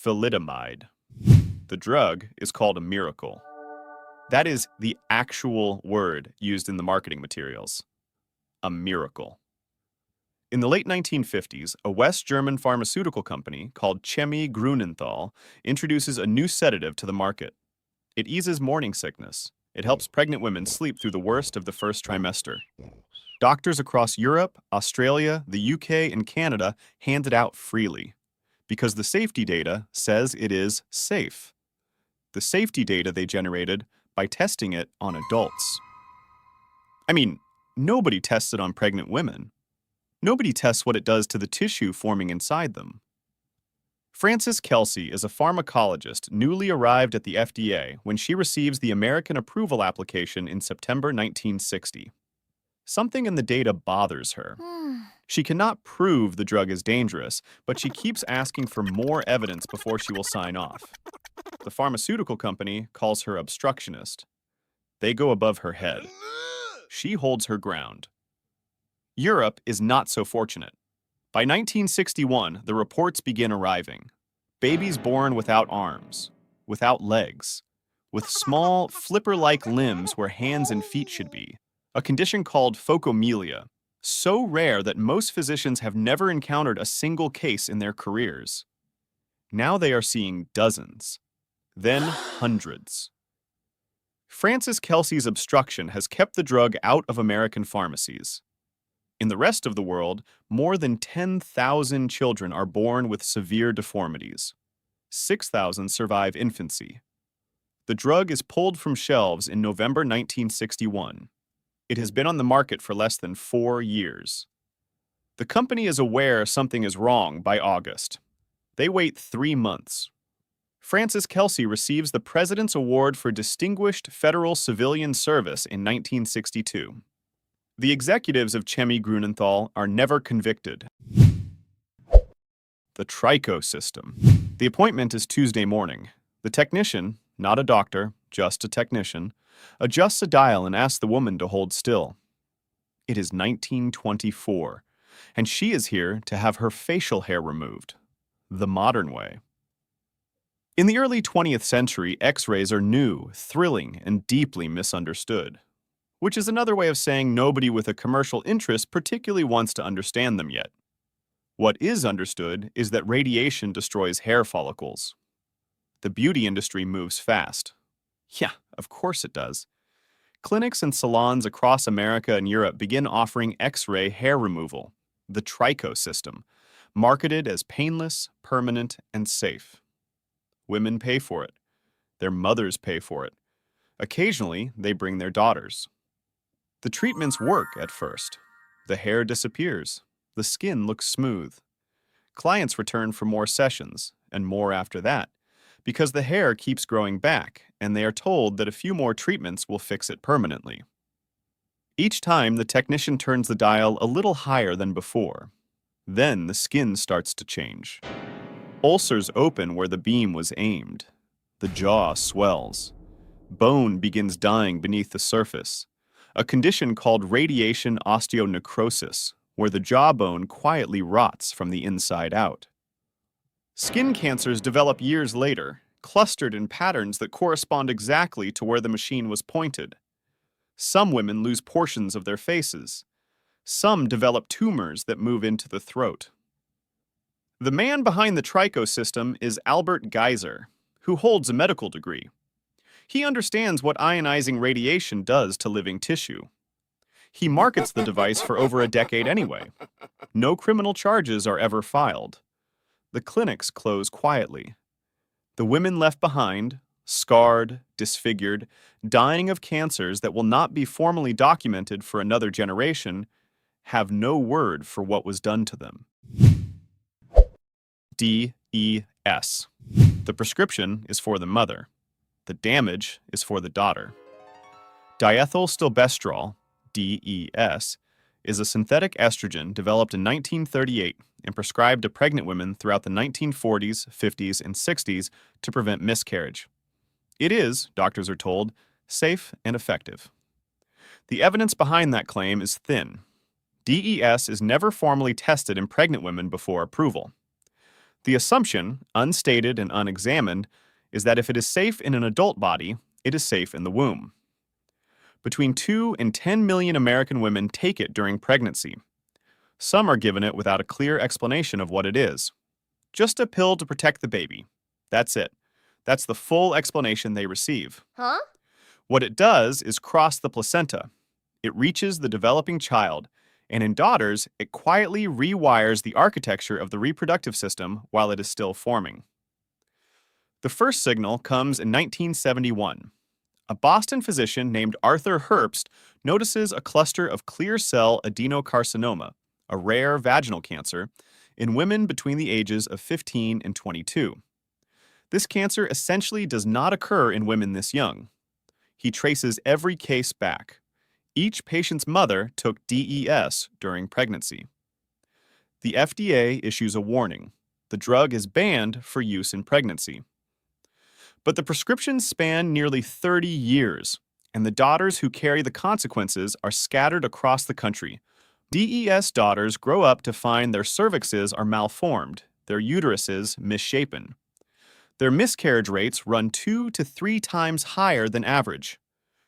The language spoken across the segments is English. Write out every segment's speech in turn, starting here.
Thalidomide. The drug is called a miracle. That is the actual word used in the marketing materials. A miracle. In the late 1950s, a West German pharmaceutical company called Chemie Grünenthal introduces a new sedative to the market. It eases morning sickness. It helps pregnant women sleep through the worst of the first trimester. Doctors across Europe, Australia, the UK, and Canada hand it out freely because the safety data says it is safe. The safety data they generated by testing it on adults. I mean, nobody tests it on pregnant women. Nobody tests what it does to the tissue forming inside them. Frances Kelsey is a pharmacologist newly arrived at the FDA when she receives the American approval application in September 1960. Something in the data bothers her. She cannot prove the drug is dangerous, but she keeps asking for more evidence before she will sign off. The pharmaceutical company calls her obstructionist. They go above her head. She holds her ground. Europe is not so fortunate. By 1961, the reports begin arriving. Babies born without arms, without legs, with small, flipper-like limbs where hands and feet should be. A condition called phocomelia, so rare that most physicians have never encountered a single case in their careers. Now they are seeing dozens, then hundreds. Frances Kelsey's obstruction has kept the drug out of American pharmacies. In the rest of the world, more than 10,000 children are born with severe deformities. 6,000 survive infancy. The drug is pulled from shelves in November 1961. It has been on the market for less than 4 years. The company is aware something is wrong by August. They wait 3 months. Frances Kelsey receives the President's Award for Distinguished Federal Civilian Service in 1962. The executives of Chemie Grünenthal are never convicted. The Tricho System. The appointment is Tuesday morning. The technician, not a doctor, just a technician, adjusts a dial and asks the woman to hold still. It is 1924, and she is here to have her facial hair removed, the modern way. In the early 20th century, X-rays are new, thrilling, and deeply misunderstood, which is another way of saying nobody with a commercial interest particularly wants to understand them yet. What is understood is that radiation destroys hair follicles. The beauty industry moves fast. Yeah, of course it does. Clinics and salons across America and Europe begin offering X-ray hair removal, the Tricho System, marketed as painless, permanent, and safe. Women pay for it. Their mothers pay for it. Occasionally, they bring their daughters. The treatments work at first. The hair disappears. The skin looks smooth. Clients return for more sessions, and more after that, because the hair keeps growing back, and they are told that a few more treatments will fix it permanently. Each time, the technician turns the dial a little higher than before. Then the skin starts to change. Ulcers open where the beam was aimed. The jaw swells. Bone begins dying beneath the surface, a condition called radiation osteonecrosis, where the jawbone quietly rots from the inside out. Skin cancers develop years later, clustered in patterns that correspond exactly to where the machine was pointed. Some women lose portions of their faces. Some develop tumors that move into the throat. The man behind the Tricho System is Albert Geiser, who holds a medical degree. He understands what ionizing radiation does to living tissue. He markets the device for over a decade anyway. No criminal charges are ever filed. The clinics close quietly. The women left behind, scarred, disfigured, dying of cancers that will not be formally documented for another generation, have no word for what was done to them. DES. The prescription is for the mother. The damage is for the daughter. Diethylstilbestrol, DES, is a synthetic estrogen developed in 1938 and prescribed to pregnant women throughout the 1940s, 50s, and 60s to prevent miscarriage. It is, doctors are told, safe and effective. The evidence behind that claim is thin. DES is never formally tested in pregnant women before approval. The assumption, unstated and unexamined, is that if it is safe in an adult body, it is safe in the womb. Between 2 and 10 million American women take it during pregnancy. Some are given it without a clear explanation of what it is. Just a pill to protect the baby. That's it. That's the full explanation they receive. Huh? What it does is cross the placenta. It reaches the developing child, and in daughters, it quietly rewires the architecture of the reproductive system while it is still forming. The first signal comes in 1971. A Boston physician named Arthur Herbst notices a cluster of clear cell adenocarcinoma, a rare vaginal cancer, in women between the ages of 15 and 22. This cancer essentially does not occur in women this young. He traces every case back. Each patient's mother took DES during pregnancy. The FDA issues a warning. The drug is banned for use in pregnancy. But the prescriptions span nearly 30 years, and the daughters who carry the consequences are scattered across the country. DES daughters grow up to find their cervixes are malformed, their uteruses misshapen. Their miscarriage rates run 2 to 3 times higher than average.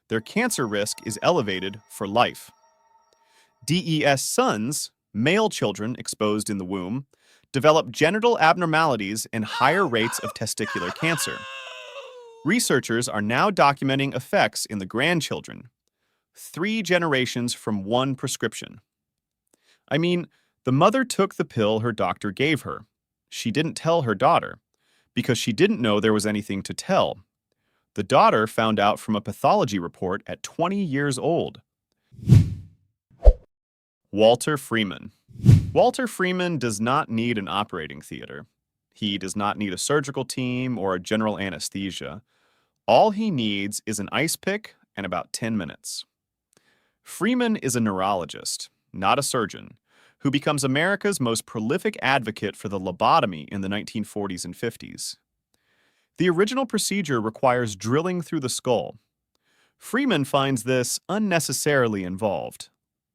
Their cancer risk is elevated for life. DES sons, male children exposed in the womb, develop genital abnormalities and higher rates of testicular cancer. Researchers are now documenting effects in the grandchildren. 3 generations from one prescription. I mean, the mother took the pill her doctor gave her. She didn't tell her daughter, because she didn't know there was anything to tell. The daughter found out from a pathology report at 20 years old. Walter Freeman. Walter Freeman does not need an operating theater. He does not need a surgical team or a general anesthesia. All he needs is an ice pick and about 10 minutes. Freeman is a neurologist, not a surgeon, who becomes America's most prolific advocate for the lobotomy in the 1940s and 50s. The original procedure requires drilling through the skull. Freeman finds this unnecessarily involved.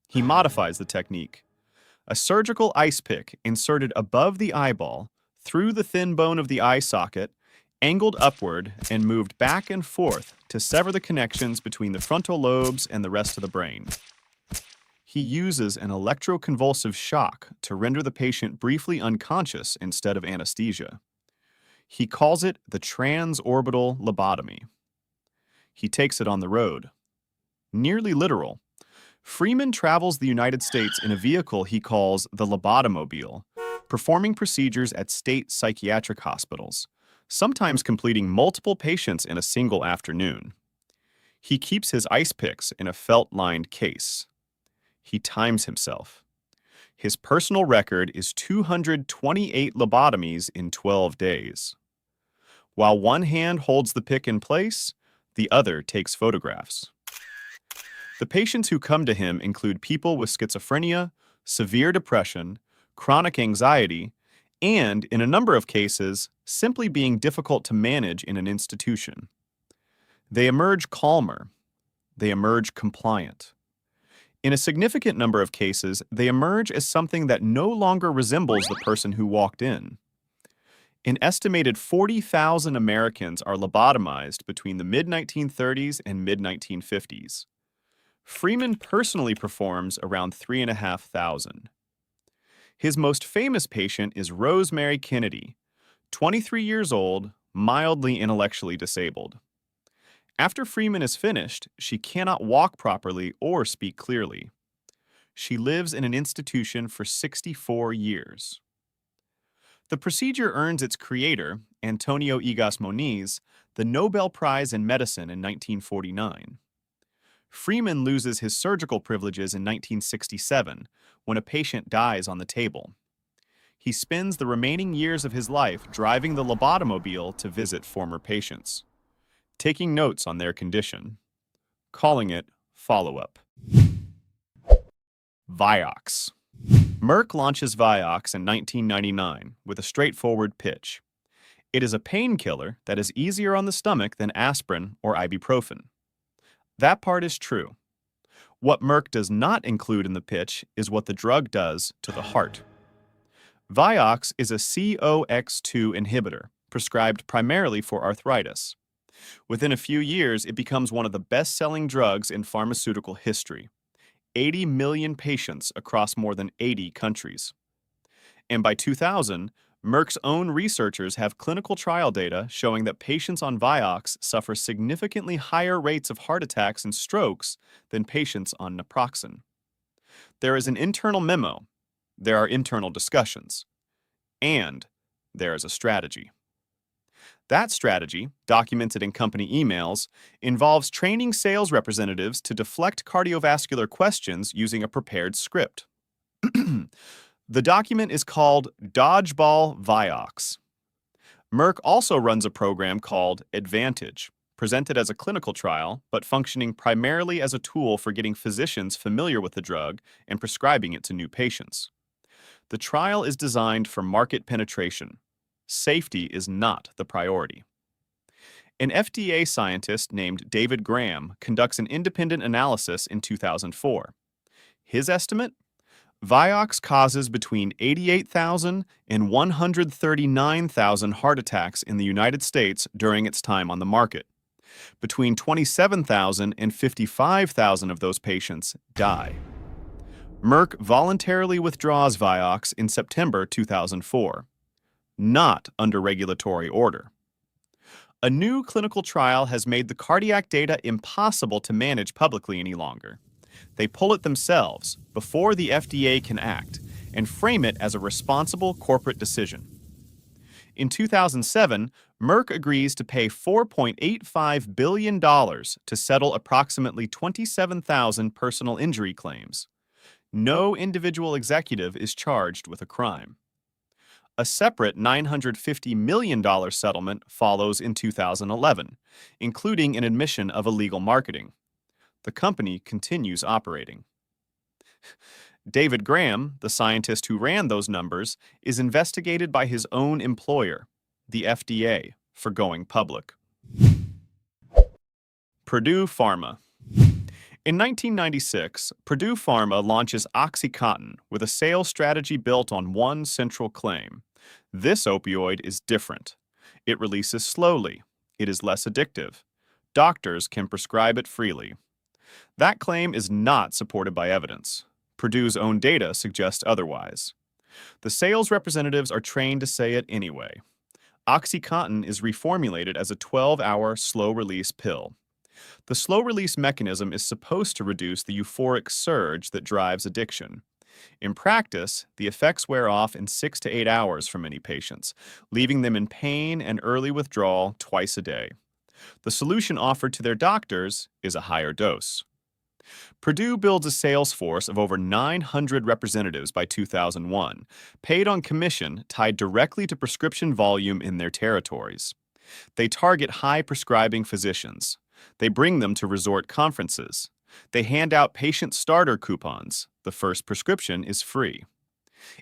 He modifies the technique. A surgical ice pick inserted above the eyeball, through the thin bone of the eye socket, angled upward and moved back and forth to sever the connections between the frontal lobes and the rest of the brain. He uses an electroconvulsive shock to render the patient briefly unconscious instead of anesthesia. He calls it the transorbital lobotomy. He takes it on the road. Nearly literal. Freeman travels the United States in a vehicle he calls the lobotomobile, performing procedures at state psychiatric hospitals, sometimes completing multiple patients in a single afternoon. He keeps his ice picks in a felt-lined case. He times himself. His personal record is 228 lobotomies in 12 days. While one hand holds the pick in place, the other takes photographs. The patients who come to him include people with schizophrenia, severe depression, chronic anxiety, and, in a number of cases, simply being difficult to manage in an institution. They emerge calmer. They emerge compliant. In a significant number of cases, they emerge as something that no longer resembles the person who walked in. An estimated 40,000 Americans are lobotomized between the mid-1930s and mid-1950s. Freeman personally performs around 3,500. His most famous patient is Rosemary Kennedy, 23 years old, mildly intellectually disabled. After Freeman is finished, she cannot walk properly or speak clearly. She lives in an institution for 64 years. The procedure earns its creator, Antonio Egas Moniz, the Nobel Prize in Medicine in 1949. Freeman loses his surgical privileges in 1967 when a patient dies on the table. He spends the remaining years of his life driving the lobotomobile to visit former patients, taking notes on their condition, calling it follow-up. Vioxx. Merck launches Vioxx in 1999 with a straightforward pitch. It is a painkiller that is easier on the stomach than aspirin or ibuprofen. That part is true. What Merck does not include in the pitch is what the drug does to the heart. Vioxx is a COX-2 inhibitor, prescribed primarily for arthritis. Within a few years, it becomes one of the best-selling drugs in pharmaceutical history. 80 million patients across more than 80 countries. And by 2000, Merck's own researchers have clinical trial data showing that patients on Vioxx suffer significantly higher rates of heart attacks and strokes than patients on naproxen. There is an internal memo, there are internal discussions, and there is a strategy. That strategy, documented in company emails, involves training sales representatives to deflect cardiovascular questions using a prepared script. The document is called Dodgeball Vioxx. Merck also runs a program called Advantage, presented as a clinical trial, but functioning primarily as a tool for getting physicians familiar with the drug and prescribing it to new patients. The trial is designed for market penetration. Safety is not the priority. An FDA scientist named David Graham conducts an independent analysis in 2004. His estimate? Vioxx causes between 88,000 and 139,000 heart attacks in the United States during its time on the market. Between 27,000 and 55,000 of those patients die. Merck voluntarily withdraws Vioxx in September 2004, not under regulatory order. A new clinical trial has made the cardiac data impossible to manage publicly any longer. They pull it themselves before the FDA can act and frame it as a responsible corporate decision. In 2007, Merck agrees to pay $4.85 billion to settle approximately 27,000 personal injury claims. No individual executive is charged with a crime. A separate $950 million settlement follows in 2011, including an admission of illegal marketing. The company continues operating. David Graham, the scientist who ran those numbers, is investigated by his own employer, the FDA, for going public. Purdue Pharma. In 1996, Purdue Pharma launches OxyContin with a sales strategy built on one central claim. This opioid is different. It releases slowly. It is less addictive. Doctors can prescribe it freely. That claim is not supported by evidence. Purdue's own data suggest otherwise. The sales representatives are trained to say it anyway. OxyContin is reformulated as a 12-hour slow-release pill. The slow-release mechanism is supposed to reduce the euphoric surge that drives addiction. In practice, the effects wear off in 6 to 8 hours for many patients, leaving them in pain and early withdrawal twice a day. The solution offered to their doctors is a higher dose. Purdue builds a sales force of over 900 representatives by 2001, paid on commission tied directly to prescription volume in their territories. They target high-prescribing physicians. They bring them to resort conferences. They hand out patient starter coupons. The first prescription is free.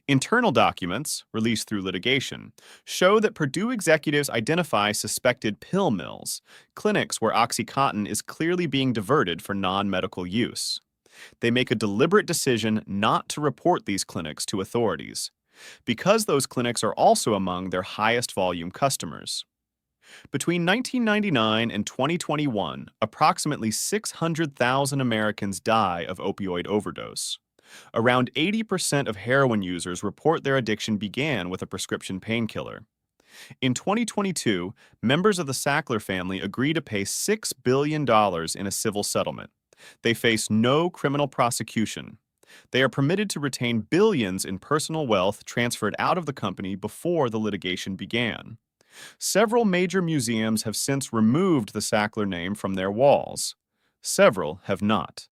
Internal documents, released through litigation, show that Purdue executives identify suspected pill mills, clinics where OxyContin is clearly being diverted for non-medical use. They make a deliberate decision not to report these clinics to authorities, because those clinics are also among their highest volume customers. Between 1999 and 2021, approximately 600,000 Americans die of opioid overdose. Around 80% of heroin users report their addiction began with a prescription painkiller. In 2022, members of the Sackler family agree to pay $6 billion in a civil settlement. They face no criminal prosecution. They are permitted to retain billions in personal wealth transferred out of the company before the litigation began. Several major museums have since removed the Sackler name from their walls. Several have not.